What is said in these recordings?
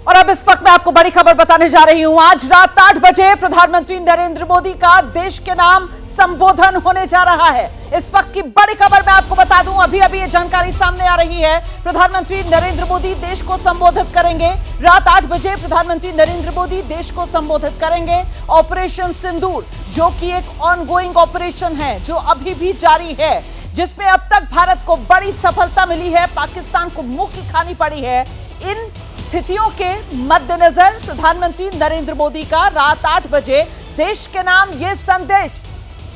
और अब इस वक्त मैं आपको बड़ी खबर बताने जा रही हूं। आज रात 8 बजे प्रधानमंत्री नरेंद्र मोदी का देश के नाम संबोधन होने जा रहा है। इस वक्त की बड़ी खबर मैं आपको बता दूं, अभी अभी ये जानकारी सामने आ रही है। प्रधानमंत्री नरेंद्र मोदी देश को संबोधित करेंगे। रात 8 बजे प्रधानमंत्री नरेंद्र मोदी देश को संबोधित करेंगे। ऑपरेशन सिंदूर, जो कि एक ऑनगोइंग ऑपरेशन है, जो अभी भी जारी है, जिसमें अब तक भारत को बड़ी सफलता मिली है, पाकिस्तान को मुंह की खानी पड़ी है। इन स्थितियों के मद्देनजर प्रधानमंत्री नरेंद्र मोदी का रात 8 बजे देश के नाम ये संदेश,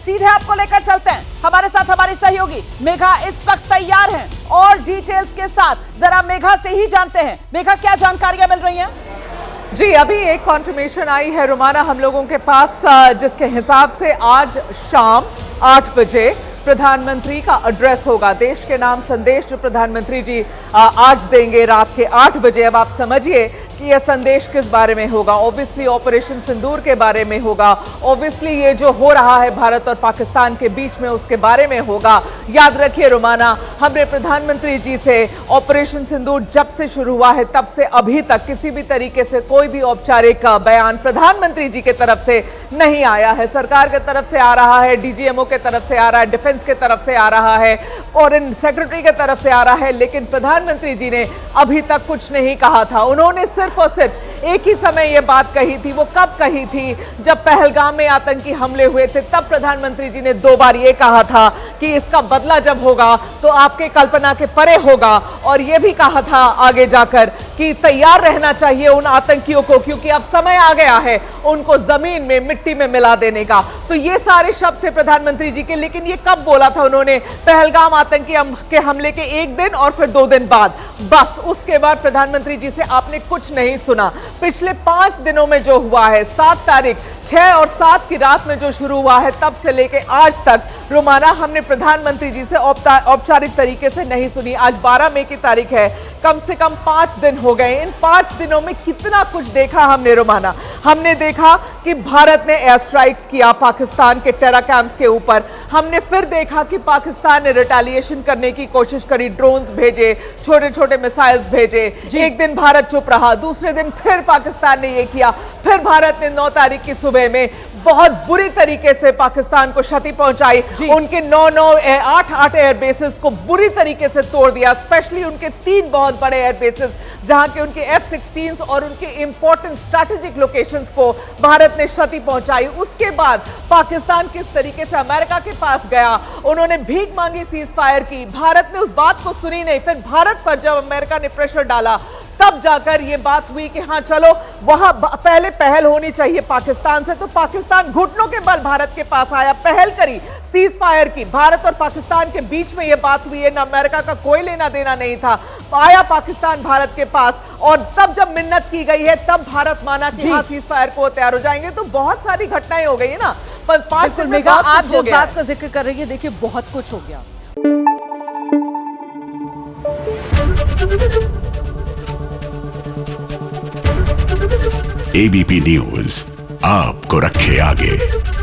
सीधे आपको लेकर चलते हैं। हमारे साथ हमारी सहयोगी मेघा इस वक्त तैयार हैं और डिटेल्स के साथ। जरा मेघा से ही जानते हैं, मेघा क्या जानकारियां मिल रही हैं? जी, अभी एक कॉन्फर्मेशन आई है रुमाना हम लोगों के पास, जिसके हिसाब से आज शाम 8 बजे प्रधानमंत्री का एड्रेस होगा। देश के नाम संदेश जो प्रधानमंत्री जी आज देंगे रात के 8 बजे। अब आप समझिए कि यह संदेश किस बारे में होगा। ऑब्वियसली ऑपरेशन सिंदूर के बारे में होगा। ऑब्वियसली ये जो हो रहा है भारत और पाकिस्तान के बीच में, उसके बारे में होगा। याद रखिए रुमाना, हमने प्रधानमंत्री जी से ऑपरेशन सिंदूर जब से शुरू हुआ है तब से अभी तक किसी भी तरीके से कोई भी औपचारिक बयान प्रधानमंत्री जी के तरफ से नहीं आया है। सरकार के तरफ से आ रहा है, डीजीएमओ के तरफ से आ रहा है, डिफेंस के तरफ से आ रहा है, फॉरेन सेक्रेटरी के तरफ से आ रहा है, लेकिन प्रधानमंत्री जी ने अभी तक कुछ नहीं कहा था। उन्होंने सिर्फ और सिर्फ एक ही समय यह बात कही थी। वो कब कही थी? जब पहलगाम में आतंकी हमले हुए थे, तब प्रधानमंत्री जी ने 2 बार यह कहा था कि इसका बदला जब होगा तो आपके कल्पना के परे होगा। और यह भी कहा था आगे जाकर कि तैयार रहना चाहिए उन आतंकियों को, क्योंकि अब समय आ गया है उनको जमीन में, मिट्टी में मिला देने का। तो ये सारे शब्द थे प्रधानमंत्री जी के। लेकिन ये कब बोला था उन्होंने? पहलगाम आतंकी के हमले के 1 दिन और फिर 2 दिन बाद। बस उसके बाद प्रधानमंत्री जी से आपने कुछ नहीं सुना। पिछले 5 दिनों में जो हुआ है, 7 तारीख, 6 और 7 की रात में जो शुरू हुआ है, तब से लेके आज तक रुमाना हमने प्रधानमंत्री जी से औपचारिक तरीके से नहीं सुनी। आज 12 मई की तारीख है, कम से कम 5 दिन हो गए। इन 5 दिनों में कितना कुछ देखा हमने रुमाना। हमने देखा कि भारत ने एयर स्ट्राइक्स किया पाकिस्तान के टेरा कैंप्स के ऊपर। हमने फिर देखा कि पाकिस्तान ने रिटेलिएशन करने की कोशिश करी, ड्रोन्स भेजे, छोटे छोटे मिसाइल्स भेजे। एक दिन भारत चुप रहा, दूसरे दिन फिर पाकिस्तान ने ये किया। फिर भारत ने 9 तारीख की सुबह में बहुत बुरी तरीके से पाकिस्तान को क्षति पहुंचाई। उनके 8 एयर बेसेस को बुरी तरीके से तोड़ दिया, स्पेशली उनके 3 बहुत बड़े एयर बेसेस, जहां के उनके F-16 और उनके इंपॉर्टेंट स्ट्रैटेजिक लोकेशंस को भारत ने क्षति पहुंचाई। उसके बाद पाकिस्तान किस तरीके से अमेरिका के पास गया, उन्होंने भीख मांगी सीज फायर की, भारत ने उस बात को सुनी नहीं। फिर भारत पर जब अमेरिका ने प्रेशर डाला, तब जाकर यह बात हुई कि हाँ चलो वहां पहले पहल होनी चाहिए पाकिस्तान से। तो पाकिस्तान घुटनों के बल भारत के पास आया, पहल करी सीज फायर की। भारत और पाकिस्तान के बीच में यह बात हुई है, ना अमेरिका का कोई लेना देना नहीं था। आया पाकिस्तान भारत के पास, और तब जब मिन्नत की गई है, तब भारत माना कि हाँ सीज फायर को तैयार हो जाएंगे। तो बहुत सारी घटनाएं हो गई है ना। पर 5 दिन में आप जिस बात का जिक्र कर रही है, देखिए बहुत कुछ हो गया। एबीपी न्यूज आपको रखे आगे।